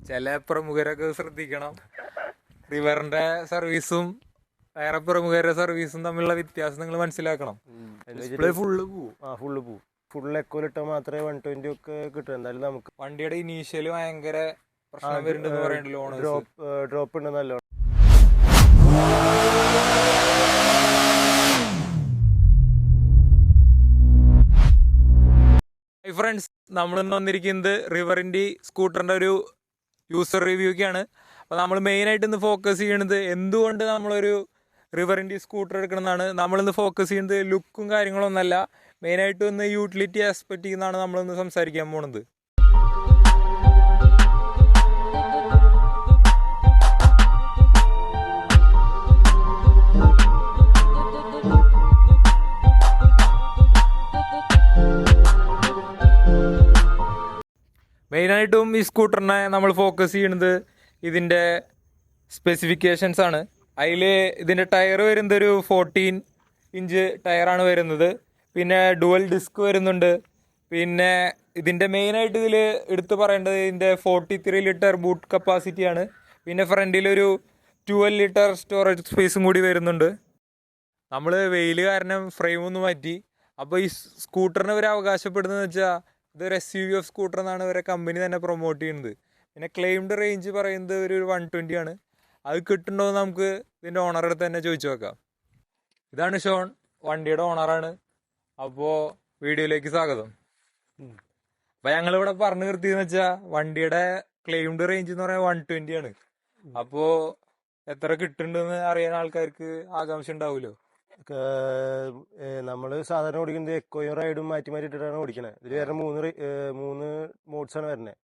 ചില പ്രമുഖരൊക്കെ ശ്രദ്ധിക്കണം. റിവറിന്റെ സർവീസും വേറെ പ്രമുഖരുടെ സർവീസും തമ്മിലുള്ള വ്യത്യാസം നിങ്ങൾ മനസ്സിലാക്കണം. ഡിസ്പ്ലേ ഫുള്ള് പോവും. ഫുള്ള് പോവും. ഫുൾ എക്കോലിട്ടാൽ മാത്രമേ 120 ഒക്കെ കിട്ടൂ. എന്തായാലും നമുക്ക് വണ്ടിയുടെ ഇനീഷ്യല് ഭയങ്കര പ്രശ്നം വരുന്നുണ്ടെന്ന് പറയണ്ടല്ലോ ഡ്രോപ്പ് ഉണ്ട് നല്ലോണം. ഹൈ ഫ്രണ്ട്സ്, നമ്മളിന്ന് വന്നിരിക്കുന്നത് റിവറിൻ്റെ സ്കൂട്ടറിൻ്റെ ഒരു യൂസർ റിവ്യൂക്കാണ്. അപ്പോൾ നമ്മൾ മെയിനായിട്ട് ഇന്ന് ഫോക്കസ് ചെയ്യണത് എന്തുകൊണ്ട് നമ്മളൊരു റിവറിൻ്റെ സ്കൂട്ടർ എടുക്കണമെന്നാണ്. നമ്മളിന്ന് ഫോക്കസ് ചെയ്യുന്നത് ലുക്കും കാര്യങ്ങളൊന്നല്ല, മെയിനായിട്ട് ഒന്ന് യൂട്ടിലിറ്റി ആസ്പെക്റ്റ് എന്നാണ് നമ്മളിന്ന് സംസാരിക്കാൻ പോണത്. മെയിനായിട്ടും ഈ സ്കൂട്ടറിനെ നമ്മൾ ഫോക്കസ് ചെയ്യുന്നത് ഇതിൻ്റെ സ്പെസിഫിക്കേഷൻസ് ആണ്. അതിൽ ഇതിൻ്റെ ടയർ വരുന്നത് ഒരു 14 ഇഞ്ച് ടയറാണ് വരുന്നത്. പിന്നെ ഡുവൽ ഡിസ്ക് വരുന്നുണ്ട്. പിന്നെ ഇതിൻ്റെ മെയിനായിട്ട് ഇതിൽ എടുത്തു പറയേണ്ടത് ഇതിൻ്റെ 43 ലിറ്റർ ബൂട്ട് കപ്പാസിറ്റിയാണ്. പിന്നെ ഫ്രണ്ടിലൊരു 12 ലിറ്റർ സ്റ്റോറേജ് സ്പേസും കൂടി വരുന്നുണ്ട്. നമ്മൾ വെയിൽ കാരണം ഫ്രെയിം ഒന്ന് മാറ്റി. അപ്പോൾ ഈ സ്കൂട്ടറിന് ഇവർ അവകാശപ്പെടുന്നതെന്ന് വെച്ചാൽ ഇതൊരു SUV സ്കൂട്ടർ എന്നാണ് ഇവരെ കമ്പനി തന്നെ പ്രൊമോട്ട് ചെയ്യുന്നത്. പിന്നെ ക്ലെയിംഡ് റേഞ്ച് പറയുന്നത് ഒരു 120 ആണ്. അത് കിട്ടുന്നുണ്ടോ എന്ന് നമുക്ക് ഇതിൻ്റെ ഓണറുടെ അടുത്ത് തന്നെ ചോദിച്ചു നോക്കാം. ഇതാണ് ഷോൺ, വണ്ടിയുടെ ഓണറാണ്. അപ്പോൾ വീഡിയോയിലേക്ക് സ്വാഗതം. അപ്പോൾ ഞങ്ങളിവിടെ പറഞ്ഞു നിർത്തിയെന്ന് വെച്ചാൽ വണ്ടിയുടെ ക്ലെയിംഡ് റേഞ്ച് എന്ന് പറയുന്നത് 120 ആണ്. അപ്പോൾ എത്ര കിട്ടുന്നുണ്ടെന്ന് അറിയാൻ ആൾക്കാർക്ക് ആകാംക്ഷ ഉണ്ടാവുമല്ലോ. നമ്മൾ സാധാരണ ഓടിക്കുന്നത് എക്കോയും റൈഡും മാറ്റി മാറ്റി ഇട്ടിട്ടാണ് ഓടിക്കണത്. ഇതിൽ വേറെ മൂന്ന് മോഡ്സ് ആണ് വരുന്നത്: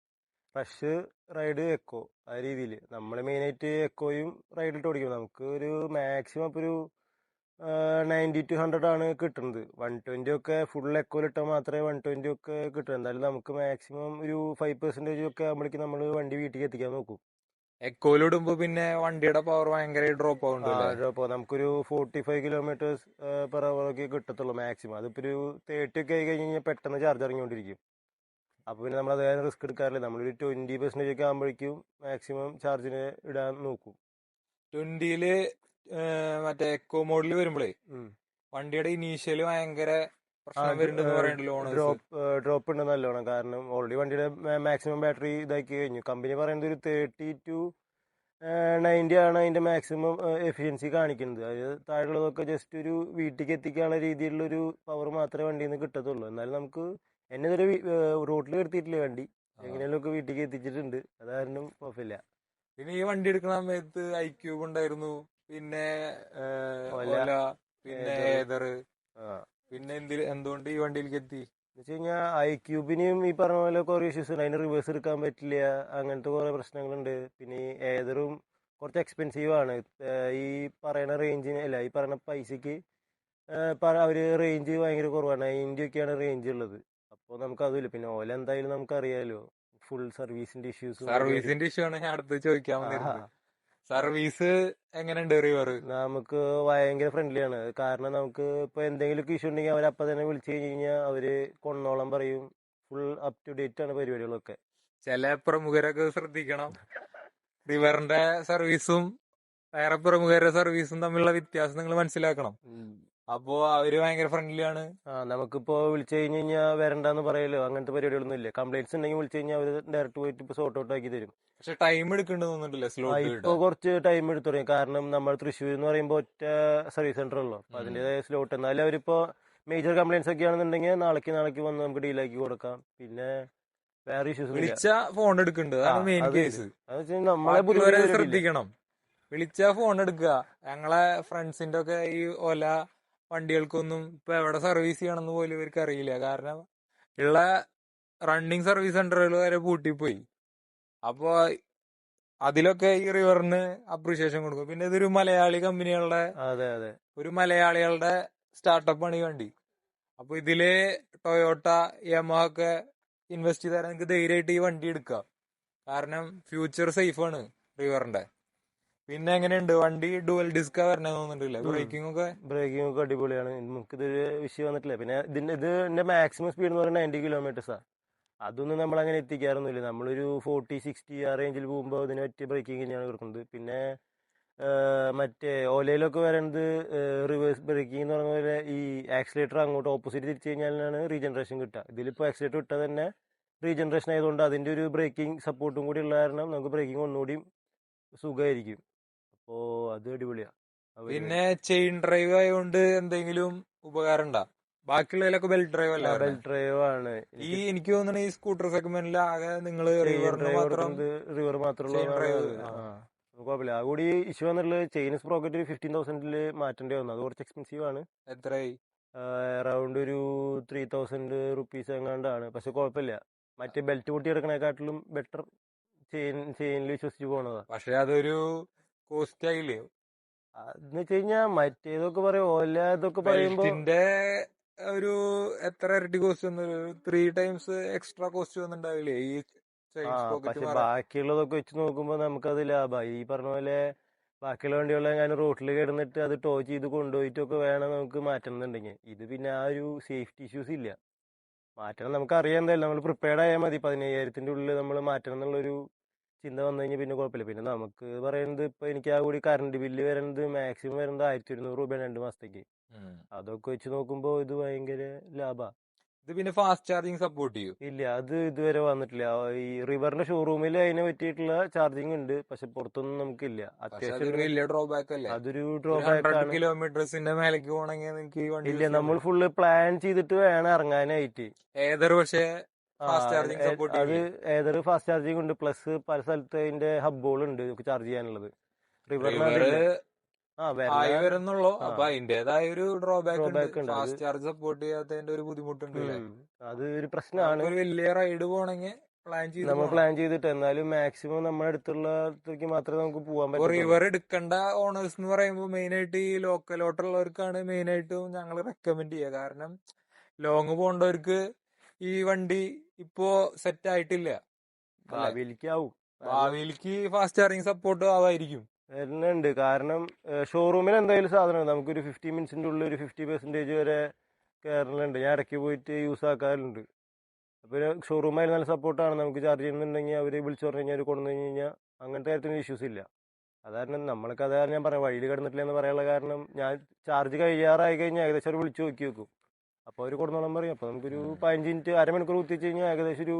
റഷ്, റൈഡ്, എക്കോ. ആ രീതിയിൽ നമ്മൾ മെയിനായിട്ട് എക്കോയും റൈഡിലിട്ട് ഓടിക്കുന്നത്. നമുക്ക് ഒരു മാക്സിമം ഇപ്പോൾ ഒരു 90 to 100 ആണ് കിട്ടുന്നത്. 120 ഒക്കെ ഫുൾ എക്കോയിലിട്ടാൽ മാത്രമേ 120 ഒക്കെ കിട്ടൂ. എന്തായാലും നമുക്ക് മാക്സിമം ഒരു 5% ഒക്കെ ആകുമ്പോഴേക്കും നമ്മൾ വണ്ടി വീട്ടിലേക്ക് എത്തിക്കാൻ നോക്കും. എക്കോയിലിടുമ്പോ പിന്നെ വണ്ടിയുടെ പവർ ഭയങ്കര ഡ്രോപ്പ് ആകും. നമുക്കൊരു 45 കിലോമീറ്റേഴ്സ് പെർ അവർ ഒക്കെ കിട്ടത്തുള്ളൂ മാക്സിമം. അതിപ്പോൾ ഒരു 30 ഒക്കെ ആയി കഴിഞ്ഞാൽ പെട്ടെന്ന് ചാർജ് ഇറങ്ങിക്കൊണ്ടിരിക്കും. അപ്പോൾ പിന്നെ നമ്മൾ അതായത് റിസ്ക് എടുക്കാറില്ല. നമ്മളൊരു 20% ഒക്കെ ആകുമ്പോഴേക്കും മാക്സിമം ചാർജിന് ഇടാൻ നോക്കും. 20-ല് മറ്റേ എക്കോ മോഡല് വരുമ്പോഴേ വണ്ടിയുടെ ഇനീഷ്യല് ഭയങ്കര ഡ്രോപ്പ് ഉണ്ട് നല്ലോണം. കാരണം ഓൾറെഡി വണ്ടിയുടെ മാക്സിമം ബാറ്ററി ഇതാക്കി കഴിഞ്ഞു. കമ്പനി പറയുന്നത് ഒരു 30 to 90 ആണ് അതിന്റെ മാക്സിമം എഫിഷ്യൻസി കാണിക്കുന്നത്. അതായത് താഴെയുള്ളതൊക്കെ ജസ്റ്റ് ഒരു വീട്ടിലേക്ക് എത്തിക്കാനുള്ള രീതിയിലുള്ളൊരു പവർ മാത്രമേ വണ്ടിയിൽ നിന്ന് കിട്ടത്തുള്ളൂ. എന്നാലും നമുക്ക് എന്നെ ഇതൊരു റോഡിൽ നിർത്തിയിട്ടില്ല, വണ്ടി എങ്ങനെയൊക്കെ വീട്ടിലേക്ക് എത്തിച്ചിട്ടുണ്ട്. അതാരണം കുഴപ്പമില്ല. പിന്നെ ഈ വണ്ടി എടുക്കുന്ന സമയത്ത് iQube ഉണ്ടായിരുന്നു, പിന്നെ പിന്നെ ഏതർ. പിന്നെ എന്തുകൊണ്ട് ഈ വണ്ടിയിലേക്ക് എത്തി എന്ന് വെച്ച് കഴിഞ്ഞാൽ iQube-നും ഈ പറഞ്ഞ പോലെ കുറെ ഇഷ്യൂസ് ഉണ്ട്. അതിന് റിവേഴ്സ് എടുക്കാൻ പറ്റില്ല, അങ്ങനത്തെ കുറെ പ്രശ്നങ്ങളുണ്ട്. പിന്നെ ഈ ഏതറും കുറച്ച് എക്സ്പെൻസീവ് ആണ്. ഈ പറയുന്ന റേഞ്ചിന് അല്ല, ഈ പറയുന്ന പൈസക്ക് അവര് റേഞ്ച് ഭയങ്കര കുറവാണ്. 90 ഒക്കെയാണ് റേഞ്ച് ഉള്ളത്. അപ്പോൾ നമുക്ക് അതുമില്ല. പിന്നെ ഓല എന്തായാലും നമുക്ക് അറിയാലോ, ഫുൾ സർവീസിന്റെ ഇഷ്യൂ ആണ് ഞാൻ അടുത്ത് ചോദിക്കാൻ വന്നിരുന്നത്. സർവീസ് എങ്ങനെയുണ്ട് റിവർ? നമുക്ക് ഭയങ്കര ഫ്രണ്ട്ലി ആണ്. കാരണം നമുക്ക് ഇപ്പൊ എന്തെങ്കിലും ഇഷ്യൂ ഉണ്ടെങ്കിൽ അവരപ്പം തന്നെ വിളിച്ചു കഴിഞ്ഞാൽ അവര് കൊണ്ടോളം പറയും. ഫുൾ അപ് ടു ഡേറ്റ് ആണ് പരിപാടികളൊക്കെ. ചില പ്രമുഖരൊക്കെ ശ്രദ്ധിക്കണം. റിവറിന്റെ സർവീസും വേറെ പ്രമുഖരുടെ സർവീസും തമ്മിലുള്ള വ്യത്യാസം നിങ്ങൾ മനസ്സിലാക്കണം. അപ്പോ അവര് ഭയങ്കര ഫ്രണ്ട്ലി ആണ്. നമുക്കിപ്പോ വിളിച്ചു കഴിഞ്ഞ് കഴിഞ്ഞാൽ വരണ്ടെന്ന് പറയലോ അങ്ങനത്തെ പരിപാടികളൊന്നും ഇല്ല. കംപ്ലൈന്റ്സ് ഉണ്ടെങ്കിൽ വിളിച്ചു കഴിഞ്ഞാൽ അവര് ഡയറക്റ്റ് പോയിട്ട് ഇപ്പൊ സോർട്ട് ഔട്ട് ആക്കി തരും. പക്ഷെ ടൈം എടുക്കേണ്ടതൊന്നുമില്ല. ഇപ്പൊ കുറച്ച് ടൈം എടുത്തു തുടങ്ങി. കാരണം നമ്മൾ തൃശ്ശൂർ എന്ന് പറയുമ്പോൾ ഒറ്റ സർവീസ് സെന്റർ ഉള്ളു. അപ്പൊ അതിന്റേതായ സ്ലോട്ട്. എന്നാലും അവരിപ്പോ മേജർ കംപ്ലൈന്റ്സ് ഒക്കെ ആണെന്നുണ്ടെങ്കിൽ നാളേക്ക് വന്ന് നമുക്ക് ഡീലാക്കി കൊടുക്കാം. പിന്നെ വേറെ ഇഷ്യൂസ് വിളിച്ച ഫോൺ എടുക്കുന്നുണ്ട്, അതാണ് മെയിൻ കേസ്. നമ്മളെ ശ്രദ്ധിക്കണം. വിളിച്ച ഫോൺ എടുക്കുക. ഞങ്ങളെ ഫ്രണ്ട്സിന്റെ ഒക്കെ ഈ ഓല വണ്ടികൾക്കൊന്നും ഇപ്പൊ എവിടെ സർവീസ് ചെയ്യണമെന്ന് പോലും ഇവർക്ക് അറിയില്ല. കാരണം ഉള്ള റണ്ണിങ് സർവീസ് സെന്ററുകൾ വരെ പൂട്ടിപ്പോയി. അപ്പോ അതിലൊക്കെ ഈ റിവറിന് അപ്രീഷിയേഷൻ കൊടുക്കും. പിന്നെ ഇതൊരു മലയാളി കമ്പനികളുടെ മലയാളികളുടെ സ്റ്റാർട്ടപ്പ് ആണ് ഈ വണ്ടി. അപ്പൊ ഇതില് ടൊയോട്ട, യമഹ ഒക്കെ ഇൻവെസ്റ്റ് ചെയ്താൽ നിങ്ങൾക്ക് ധൈര്യമായിട്ട് ഈ വണ്ടി എടുക്കാം. കാരണം ഫ്യൂച്ചർ സേഫ് ആണ് റിവറിന്റെ. പിന്നെ എങ്ങനെയുണ്ട് വണ്ടി? ഡുവൽ ഡിസ്ക് വരണേ തോന്നുന്നുണ്ടല്ലേ? ബ്രേക്കിംഗ് ഒക്കെ അടിപൊളിയാണ്. നമുക്ക് ഇതൊരു വിഷയം വന്നിട്ടില്ല. പിന്നെ ഇതിന്റെ മാക്സിമം സ്പീഡ് എന്ന് പറയുന്നത് 90 കിലോമീറ്റേഴ്സാ. അതൊന്നും നമ്മൾ അങ്ങനെ എത്തിക്കാറൊന്നുമില്ല. നമ്മളൊരു 40-60 ആ റേഞ്ചിൽ പോകുമ്പോൾ അതിന് പറ്റിയ ബ്രേക്കിംഗ് തന്നെയാണ് കൊടുക്കുന്നത്. പിന്നെ മറ്റേ ഓലയിലൊക്കെ വരുന്നത് റിവേഴ്സ് ബ്രേക്കിംഗ് എന്ന് പറഞ്ഞ പോലെ ഈ ആക്സിലേറ്റർ അങ്ങോട്ട് ഓപ്പോസിറ്റ് തിരിച്ചു കഴിഞ്ഞാലാണ് റീജനറേഷൻ കിട്ടുക. ഇതിലിപ്പോൾ ആക്സിലേറ്റർ ഇട്ടാൽ തന്നെ റീജനറേഷൻ ആയതുകൊണ്ട് അതിൻ്റെ ഒരു ബ്രേക്കിംഗ് സപ്പോർട്ടും കൂടി ഉള്ള കാരണം നമുക്ക് ബ്രേക്കിംഗ് ഒന്നുകൂടിയും സുഖമായിരിക്കും. അപ്പോൾ അത് അടിപൊളിയാണ് ആ പരിപാടി. പിന്നെ ചെയിൻ ഡ്രൈവ് ആയതുകൊണ്ട് എന്തെങ്കിലും ഉപകാരം ഉണ്ടാ? ബാക്കിയുള്ളതിലൊക്കെ ബെൽറ്റ് ഡ്രൈവ് അല്ലേ വരണേ? ബെൽറ്റ് ഡ്രൈവ് ആണ്. എനിക്ക് തോന്നുന്നു ഈ സ്കൂട്ടർ സെഗ്മെന്റിൽ ആകെ നിങ്ങള് ചെയിൻ റിവറിന് ഡ്രൈവ് മാത്രം കൊടുക്കുന്നത് റിവർ ചെയിൻ മാത്രമുള്ളതാണ്. ഡ്രൈവ്. കുഴപ്പമില്ല. ആ കൂടി ഇഷ്യൂ വന്നിട്ടുള്ളത് ചെയിൻ സ്പ്രോക്കറ്റ് 15,000 മാറ്റേണ്ടി വന്നു. അത് കുറച്ച് എക്സ്പെൻസീവ് ആണ്. എത്രയായി? അറൗണ്ട് ഒരു 3,000 റുപ്പീസ് എങ്ങാണ്ടാണ്. പക്ഷെ കുഴപ്പമില്ല. മറ്റേ ബെൽറ്റ് പൊട്ടി എടുക്കണേക്കാട്ടിലും ബെറ്റർ ചെയിനിൽ വിശ്വസിച്ച് പോണതാ. പക്ഷെ അതൊരു കോസ്റ്റ് ആയില്ലേ? എന്ന് വെച്ച് കഴിഞ്ഞാൽ മറ്റേതൊക്കെ പറയും ഓല ഇതൊക്കെ പറയുമ്പോ ബെൽറ്റിന്റെ ഒരു എത്ര ഇരട്ടി കോസ്റ്റ് വന്നു? 3 times എക്സ്ട്രാ കോസ്റ്റ് വന്നിട്ടുണ്ടാവില്ലേ ഈ ചെയിൻ സ്പ്രോക്കറ്റ് പക്ഷെ മാറാൻ? ബാക്കിയുള്ളതൊക്കെ വെച്ച് നോക്കുമ്പോൾ നമുക്കത് ലാഭമായി. ഈ പറഞ്ഞ പോലെ ബാക്കിയുള്ള വണ്ടികളെങ്ങാനും റോട്ടിൽ കിടന്നിട്ട് അത് ടോ ചെയ്ത് കൊണ്ടുപോയിട്ടൊക്കെ വേണം നമുക്ക് മാറ്റണമെന്നുണ്ടെങ്കിൽ. ഇത് പിന്നെ ആ ഒരു സേഫ്റ്റി ഇഷ്യൂസ് ഇല്ല. മാറ്റണം നമുക്ക് അറിയാൻ എന്തായാലും നമ്മൾ പ്രിപ്പയർഡ് ആയാൽ മതി. 15,000 ഉള്ളിൽ നമ്മൾ മാറ്റണം എന്നുള്ളൊരു ചിന്ത വന്നു കഴിഞ്ഞാൽ പിന്നെ കുഴപ്പമില്ല. പിന്നെ നമുക്ക് പറയുന്നത് ഇപ്പൊ എനിക്ക് ആ കൂടി കറണ്ട് ബില്ല് വരുന്നത് മാക്സിമം വരുന്നത് 1,200 രൂപയാണ് 2 മാസത്തേക്ക്. ഉം. അതൊക്കെ വെച്ച് നോക്കുമ്പോൾ ഇത് ഭയങ്കര ലാഭാ. ഇത് പിന്നെ ഫാസ്റ്റ് ചാർജിങ് സപ്പോർട്ട് ചെയ്യും? ഇല്ല, അത് ഇതുവരെ വന്നിട്ടില്ല. ഈ റിവറിന്റെ ഷോറൂമിൽ അതിനെ പറ്റിയിട്ടുള്ള ചാർജിങ് ഉണ്ട്, പക്ഷെ പുറത്തൊന്നും നമുക്കില്ല. പക്ഷെ അത്യാവശ്യം അതൊരു വലിയ ഡ്രോബാക്ക് അല്ലേ? അതൊരു ഒരു ഡ്രോബാക്ക് 100 ആണ്. കിലോമീറ്റേഴ്സിന്റെ മേലേക്ക് പോകണമെങ്കിൽ നിങ്ങൾക്ക് ഈ വണ്ടി ഇല്ല, യൂസ് നമ്മൾ ചെയ്യാൻ ഫുള്ള് പ്ലാൻ ചെയ്തിട്ട് വേണം ഇറങ്ങാനായിട്ട്. ഏതൊരു പക്ഷേ ആ ഫാസ്റ്റ് ചാർജിങ് സപ്പോർട്ട് അത് ചെയ്യില്ലേ? ഏതൊരു ഫാസ്റ്റ് ചാർജിങ് ഉണ്ട്, പ്ലസ് പല സ്ഥലത്ത് അതിന്റെ ഹബ്ബുകൾ ഉണ്ട് ചാർജ് ചെയ്യാനുള്ളത്. റിവറിന് റിവർ അതില്ല. ആയി വരണ വരുന്നുള്ളൂ. ആ അപ്പൊ അതിന്റേതായ ഒരു ഡ്രോബാക്ക് ഉണ്ട്. ഡ്രോബാക്ക് ഉണ്ട്. അത് ഫാസ്റ്റ് ചാർജ് സപ്പോർട്ട് ചെയ്യാത്തതിന്റെ ഒരു ബുദ്ധിമുട്ടുണ്ട് അല്ലേ? അത് ഒരു പ്രശ്നമാണ്. നമുക്കൊരു വലിയ റൈഡ് പോകണമെങ്കിൽ പ്ലാൻ ചെയ്ത് നമ്മൾ പോകണം. പ്ലാൻ ചെയ്തിട്ട്. എന്നാലും മാക്സിമം നമ്മുടെ അടുത്തുള്ളത്തേക്ക് മാത്രമേ നമുക്ക് പോകാൻ അപ്പൊ പറ്റത്തുള്ളൂ. റിവർ എടുക്കേണ്ട ഓണേഴ്സ് എന്ന് പറയുമ്പോൾ മെയിൻ ആയിട്ട് ഈ ലോക്കലോട്ടുള്ളവർക്കാണ് മെയിൻ ആയിട്ടും ഞങ്ങൾ റെക്കമെൻഡ് ചെയ്യുക. കാരണം ലോങ് പോകേണ്ടവർക്ക് ഈ വണ്ടി ഇപ്പോ സെറ്റ് ആയിട്ടില്ല അല്ലേ? ഭാവിയിലേക്കാവും. കാരണം ഭാവിയിലേക്ക് ഫാസ്റ്റ് ചാർജിങ് സപ്പോർട്ട് ആവായിരിക്കും. വരുന്നുണ്ട്. കാരണം ഷോറൂമിൽ എന്തായാലും സാധനം നമുക്കൊരു 50 മിനിറ്റ്സിന്റെ ഉള്ളിൽ ഒരു 50% വരെ കയറലുണ്ട്. ഞാൻ ഇടയ്ക്ക് പോയിട്ട് യൂസ് ആക്കാറുണ്ട്. അപ്പോൾ ഷോറൂമായാലും നല്ല സപ്പോർട്ടാണ്. നമുക്ക് ചാർജ് ചെയ്യുന്നുണ്ടെങ്കിൽ അവർ വിളിച്ചു പറഞ്ഞു കഴിഞ്ഞാൽ അവർ കൊണ്ടുവന്നു കഴിഞ്ഞാൽ അങ്ങനത്തെ കാര്യത്തിന് ഇഷ്യൂസ് ഇല്ല. അത് കാരണം നമ്മൾക്ക് അത് കാരണം ഞാൻ പറയാം വഴിയിൽ കിടന്നിട്ടില്ല എന്ന് പറയാനുള്ള കാരണം ഞാൻ ചാർജ് കഴിയാറായി കഴിഞ്ഞാൽ ഏകദേശം അവർ വിളിച്ച് നോക്കി വെക്കും. അപ്പോൾ അവർ കൊടുന്നോളം പറയും. അപ്പോൾ നമുക്കൊരു 15 മിനിറ്റ് അരമണിക്കൂർ കുത്തിച്ച് കഴിഞ്ഞാൽ ഏകദേശം ഒരു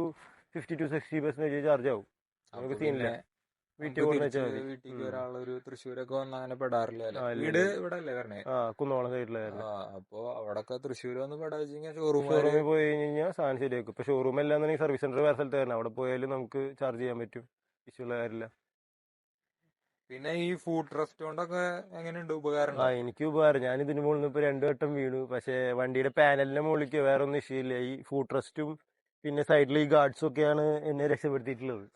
50-60% ചാർജ് ആവും. അപ്പൊ നമുക്ക് സീനില്ല. പിന്നെ വീട്ടിൽ നമുക്ക് കൊണ്ടു തിരിച്ച് വെച്ചാൽ മതി. വീട്ടിലേക്ക് ഒരാളൊരു തൃശ്ശൂരൊക്കെ വന്ന് അങ്ങനെ പെടാറില്ല അല്ലേ? ഇല്ല വീട് ഇല്ല. ഇവിടെ അല്ലേ വരണേ? കുന്നോളം സൈഡിലായിരുന്നു. അപ്പൊ അവിടൊക്കെ തൃശ്ശൂർ വന്ന് പെടാ വെച്ച് കഴിഞ്ഞാൽ ഷോറൂമുകാര് ഷോറൂമിൽ പോയി കഴിഞ്ഞാൽ സാധനം ശരിയാക്കും. ഇപ്പോൾ ഷോറൂം അല്ലാന്നുണ്ടെങ്കിൽ സർവീസ് സെന്റർ വേറെ സ്ഥലത്ത് തരണം. അവിടെ പോയാലും നമുക്ക് ചാർജ് ചെയ്യാൻ പറ്റും. ഇഷ്യൂള്ള കാര്യമില്ല. പിന്നെ ഈ ഫുഡ് റെസ്റ്റ് കൊണ്ടൊക്കെ എങ്ങനെയുണ്ട്? ഉപകാരം ഉണ്ടോ? എനിക്ക് ഉപകാരം. ഞാൻ ഇതിന് മുകളിൽ ഇപ്പോൾ 2 വട്ടം വീണു. പക്ഷേ വണ്ടിയുടെ പാനലിന്റെ മുകളിലേക്ക് വേറെ ഒന്നും ഇഷ്യൂ ഇല്ല. ഈ ഫുഡ് റെസ്റ്റും പിന്നെ സൈഡിൽ ഈ ഗാർഡ്സും ഒക്കെയാണ് എന്നെ രക്ഷപ്പെടുത്തിയിട്ടുള്ളത്.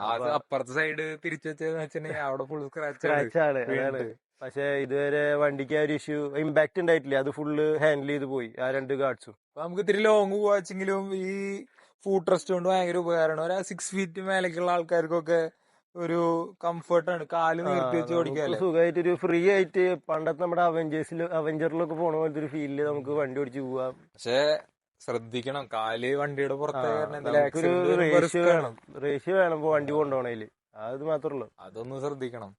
അത് അപ്പൊ അപ്പുറത്തെ സൈഡ് തിരിച്ചു വെച്ചതെന്ന് വെച്ചിട്ടുണ്ടെങ്കിൽ അവിടെ ഫുൾ സ്ക്രാച്ച് സ്ക്രാച്ച് ആണ്. അതാണ്. വീണിട്ട്. പക്ഷെ ഇതുവരെ വണ്ടിക്ക് ആ ഒരു ഇഷ്യൂ ഇമ്പാക്ട് ഉണ്ടായിട്ടില്ല. അത് ഫുള്ള് ഹാൻഡിൽ ചെയ്ത് പോയി ആ 2 ഗാർഡ്സും. അപ്പൊ നമുക്ക് ഇത്തിരി ലോങ് പോവാച്ചെങ്കിലും ഈ ഫുഡ് റെസ്റ്റ് കൊണ്ട് ഭയങ്കര ഉപകാരമാണ്. ഒരു 6 ഫീറ്റ് മേലേക്കുള്ള ആൾക്കാർക്കൊക്കെ ഒരു കംഫർട്ടാണ്. കാല് നീർത്തി വെച്ച് നമുക്ക് ഓടിക്കാല്ലേ? സുഖമായിട്ട് ഒരു ഫ്രീ ആയിട്ട് പണ്ടത്തെ നമ്മുടെ അവഞ്ചറിലൊക്കെ പോണ പോലത്തെ ഒരു ഫീലില് നമുക്ക് വണ്ടി ഓടിച്ച് പോവാം. പക്ഷെ ശ്രദ്ധിക്കണം, കാല് വണ്ടിയുടെ പുറത്തേക്ക് കാരണം എന്തെങ്കിലും നമുക്കൊരു ആക്സിഡന്റ് വരുമ്പോ റേഷ്യോ റിസ്ക് ആണ്. വേണം. റേഷ്യോ വേണം ഇപ്പൊ വണ്ടി കൊണ്ടുപോകണേല്. അത് മാത്രമേ ഉള്ളൂ. അതൊന്ന് ശ്രദ്ധിക്കണം.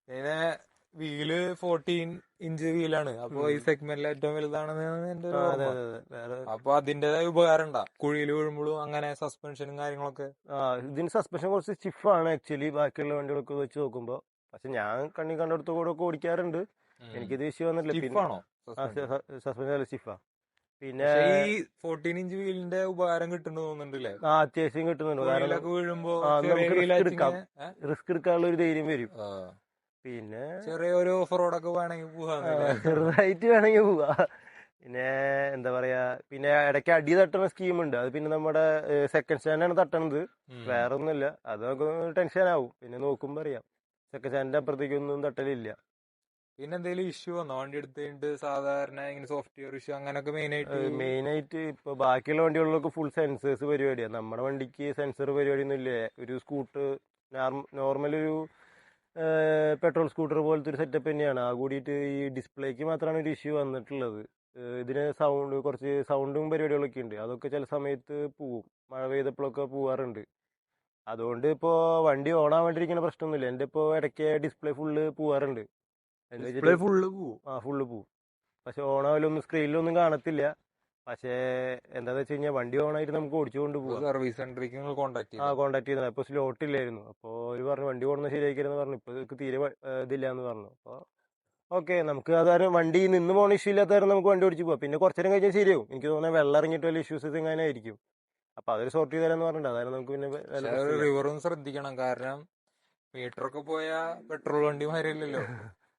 പിന്നെ വീല് 14 ഇഞ്ച് വീലാണ്. അപ്പൊ ഈ സെഗ്മെന്റിൽ ഏറ്റവും വലുതാണെന്ന് എന്റെ ഒരു അതെ ഓർമ്മ. അതെ അതെ. വേറെ അപ്പൊ അതിന്റേതായ ഉപകാരം ഉണ്ടാ? കുഴിയിൽ വീഴുമ്പോഴും അങ്ങനെ സസ്പെൻഷനും കാര്യങ്ങളൊക്കെ. ഇതിന് സസ്പെൻഷൻ കുറച്ച് സ്റ്റിഫാണ് ആക്ച്വലി ബാക്കിയുള്ള വണ്ടികളൊക്കെ വെച്ച് നോക്കുമ്പോൾ. പക്ഷെ ഞാൻ കണ്ണി കണ്ടെടുത്ത് കൂടെ ഒക്കെ ഓടിക്കാറുണ്ട്. എനിക്കിത് വിഷയം വന്നിട്ടില്ല. പിന്നെ സ്റ്റിഫാണോ സസ്പെൻഷൻ? സസ്പെൻഷൻ നല്ല സ്റ്റിഫാ. പിന്നെ പക്ഷെ ഈ 14 ഇഞ്ച് വീലിന്റെ ഉപകാരം കിട്ടുന്നു തോന്നുന്നുണ്ടല്ലേ? അത്യാവശ്യം കിട്ടുന്നുണ്ട്. കാരണം കുഴിയിലൊക്കെ വീഴുമ്പോ ചെറിയ നമുക്ക് റിസ്ക് എടുക്കാം. വീലാച്ചിങ്ങനെ റിസ്ക് എടുക്കാനുള്ള ഒരു ധൈര്യം വരും. പിന്നെ ചെറിയ ഒരു ഓഫ് റോഡൊക്കെ വേണമെങ്കിൽ പോവാന്നല്ലേ? ചെറുതായിട്ട് വേണമെങ്കിൽ പോവാ. പിന്നെ എന്താ പറയാ, പിന്നെ ഇടയ്ക്ക് അടി തട്ടുന്ന സ്കീമുണ്ട്. അത് പിന്നെ നമ്മുടെ സെക്കൻഡ് സ്റ്റാൻഡാണ് തട്ടണത്. വേറെ ഒന്നുമില്ല. അത് നമുക്ക് ടെൻഷൻ ആവും. പിന്നെ നോക്കുമ്പോ അറിയാം സെക്കൻഡ് സ്റ്റാൻഡിന്റെ അപ്പുറത്തേക്കൊന്നും തട്ടലില്ല. പിന്നെ എന്തെങ്കിലും ഇഷ്യൂ വന്നോ വണ്ടി എടുത്ത് കഴിഞ്ഞിട്ട്? സാധാരണ ഇങ്ങനെ സോഫ്റ്റ്വെയർ ഇഷ്യൂ അങ്ങനെയൊക്കെ മെയിനായിട്ട് ഇപ്പൊ ബാക്കിയുള്ള വണ്ടികളിലൊക്കെ ഫുൾ സെൻസേഴ്സ് പരിപാടിയാണ്. നമ്മുടെ വണ്ടിക്ക് സെൻസർ പരിപാടിയൊന്നും ഇല്ലേ. ഒരു സ്കൂട്ടർ നോർമൽ ഒരു പെട്രോൾ സ്കൂട്ടർ പോലത്തെ ഒരു സെറ്റപ്പ് തന്നെയാണ്. ആ കൂടിയിട്ട് ഈ ഡിസ്പ്ലേക്ക് മാത്രമാണ് ഒരു ഇഷ്യൂ വന്നിട്ടുള്ളത്. ഇതിന് കുറച്ച് സൗണ്ടും പരിപാടികളൊക്കെ ഉണ്ട്. അതൊക്കെ ചില സമയത്ത് പോവും. മഴ പെയ്തപ്പോഴൊക്കെ പോവാറുണ്ട്. അതുകൊണ്ട് ഇപ്പോൾ വണ്ടി ഓണാവാണ്ടിരിക്കുന്ന പ്രശ്നമൊന്നുമില്ല. എൻ്റെ ഇപ്പോൾ ഇടയ്ക്ക് ഡിസ്പ്ലേ ഫുള്ള് പോവാറുണ്ട്. എന്ന് ഡിസ്പ്ലേ വെച്ചിട്ട് ഫുള്ള് പോവും. ഫുള്ള് പോവും. പക്ഷെ ഓണാവലൊന്നും സ്ക്രീനിലൊന്നും കാണത്തില്ല. പക്ഷേ എന്താണെന്ന് വെച്ച് കഴിഞ്ഞാൽ വണ്ടി ഓണായിട്ട് നമുക്ക് ഓടിച്ചുകൊണ്ട് പോവാം. സർവീസ് സെന്ററിലേക്ക് നിങ്ങൾ കോൺടാക്ട് കോൺടാക്ട് ചെയ്തത്. അപ്പോൾ സ്ലോട്ട് ഇല്ലായിരുന്നു. അപ്പോൾ അവർ പറഞ്ഞു വണ്ടി ഓടുന്ന ശരിയാക്കിയെന്ന് പറഞ്ഞു. ഇപ്പോൾ ഇതൊക്കെ തീരെ ഇതില്ല എന്ന് പറഞ്ഞു. അപ്പോൾ ഓക്കെ, നമുക്ക് അതായത് വണ്ടി നിന്ന് പോകുന്ന ഇഷ്യൂ ഇല്ലാത്ത കാരണം നമുക്ക് വണ്ടി ഓടിച്ച് പോവാം. പിന്നെ കുറച്ച് നേരം കഴിഞ്ഞാൽ ശരിയാവും. എനിക്ക് തോന്നുന്നത് വെള്ളം ഇറങ്ങിയിട്ട് വല്ല ഇഷ്യൂസ് എങ്ങനെ ആയിരിക്കും. അപ്പോൾ അതൊരു സോർട്ട് ചെയ്ത് തരാമെന്ന് പറഞ്ഞിട്ടുണ്ട്. അതായത് നമുക്ക് പിന്നെ റിവറും ശ്രദ്ധിക്കണം. കാരണം മീറ്റർ ഒക്കെ പോയ പെട്രോൾ വണ്ടി മാരിയല്ലല്ലോ.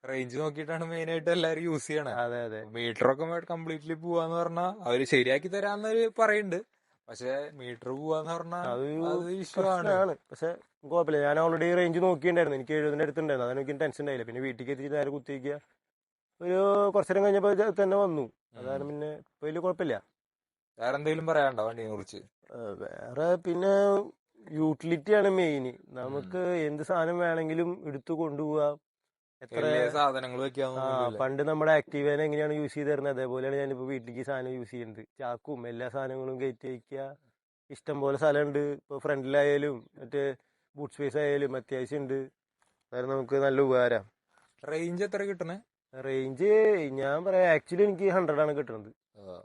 റേഞ്ച് നോക്കിയിട്ടാണ് മെയിൻ ആയിട്ട് എല്ലാരും യൂസ് ചെയ്യണത്. അതെ അതെ മീറ്റർ ഒക്കെ കംപ്ലീറ്റ്ലി പോവാന്ന് പറഞ്ഞാൽ അവര് ശരിയാക്കി തരാന്നൊരു പറയുന്നുണ്ട്. പക്ഷെ മീറ്റർ പോവാന്ന് പറഞ്ഞാൽ അത് ഇഷ്യൂ ആണ്. പക്ഷെ കുഴപ്പമില്ല. ഞാൻ ഓൾറെഡി റേഞ്ച് നോക്കിയിട്ടുണ്ടായിരുന്നു. എനിക്ക് 70 അടുത്തുണ്ടായിരുന്നു. അതാണ് എനിക്ക് ടെൻഷൻ ഉണ്ടായില്ല. പിന്നെ വീട്ടിലേക്ക് എത്തിയിട്ട് നേരെ കുത്തിവയ്ക്കുക. ഒരു കുറച്ചു നേരം കഴിഞ്ഞപ്പോൾ തന്നെ വന്നു. അതാണ് പിന്നെ ഇപ്പോൾ വലിയ കുഴപ്പമില്ല. വേറെ എന്തെങ്കിലും പറയാനുണ്ടോ വണ്ടിയെ കുറിച്ച്? വേറെ പിന്നെ യൂട്ടിലിറ്റിയാണ് മെയിൻ. നമുക്ക് എന്ത് സാധനം വേണമെങ്കിലും എടുത്തു കൊണ്ടുപോവാം. എത്ര സാധനങ്ങൾ പണ്ട് നമ്മുടെ ആക്റ്റീവേനെ എങ്ങനെയാണ് യൂസ് ചെയ്ത് തരുന്നത് അതേപോലെയാണ് ഞാനിപ്പോൾ വീട്ടിലേക്ക് സാധനം യൂസ് ചെയ്യുന്നത്. ചാക്കും എല്ലാ സാധനങ്ങളും കയറ്റി വയ്ക്കുക. ഇഷ്ടം പോലെ സ്ഥലമുണ്ട്. ഇപ്പോൾ ഫ്രണ്ടിലായാലും മറ്റേ ബൂട്ട് സ്പേസ് ആയാലും അത്യാവശ്യം ഉണ്ട്. അതായത് നമുക്ക് നല്ല ഉപകാരം. റേഞ്ച് എത്ര കിട്ടണേ? റേഞ്ച് ഞാൻ പറയാം, ആക്ച്വലി എനിക്ക് 100 ആണ് കിട്ടുന്നത്.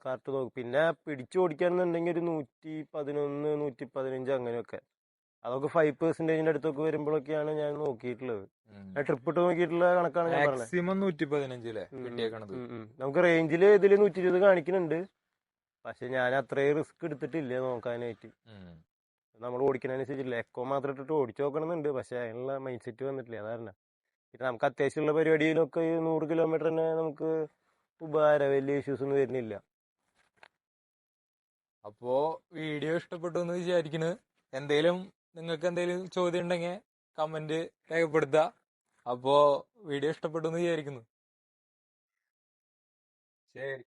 കറക്റ്റ് നോക്കും. പിന്നെ പിടിച്ചു ഓടിക്കാന്നുണ്ടെങ്കിൽ ഒരു 111 115 അങ്ങനെയൊക്കെ. അതൊക്കെ 5% അടുത്തൊക്കെ വരുമ്പോഴൊക്കെയാണ് ഞാൻ നോക്കിയിട്ടുള്ളത്. ട്രിപ്പ് ഇട്ട് നോക്കിയിട്ടുള്ള കണക്കാണ് ഞാൻ പറഞ്ഞത്. മാക്സിമം 115 നമുക്ക് റേഞ്ചിൽ ഇതിൽ 120 കാണിക്കുന്നുണ്ട്. പക്ഷെ ഞാൻ അത്രയും റിസ്ക് എടുത്തിട്ടില്ല നോക്കാനായിട്ട്. നമ്മൾ ഓടിക്കുന്നതിനനുസരിച്ചില്ല. എക്കോ മാത്രം ഇട്ടിട്ട് ഓടിച്ചു നോക്കണമെന്നുണ്ട്. പക്ഷെ അതിനുള്ള മൈൻഡ് സെറ്റ് വന്നിട്ടില്ല. അതാണ്. പിന്നെ നമുക്ക് അത്യാവശ്യമുള്ള പരിപാടിയിലൊക്കെ 100 കിലോമീറ്റർ തന്നെ നമുക്ക് ഉപകാരം. വലിയ ഇഷ്യൂസ് ഒന്നും വരുന്നില്ല. അപ്പോ വീഡിയോ ഇഷ്ടപ്പെട്ടു എന്ന് വിചാരിക്കുന്നു. നിങ്ങൾക്ക് എന്തെങ്കിലും ചോദ്യം ഉണ്ടെങ്കിൽ കമന്റ് രേഖപ്പെടുത്തുക. അപ്പോ വീഡിയോ ഇഷ്ടപ്പെട്ടു എന്ന് വിചാരിക്കുന്നു. ശരി.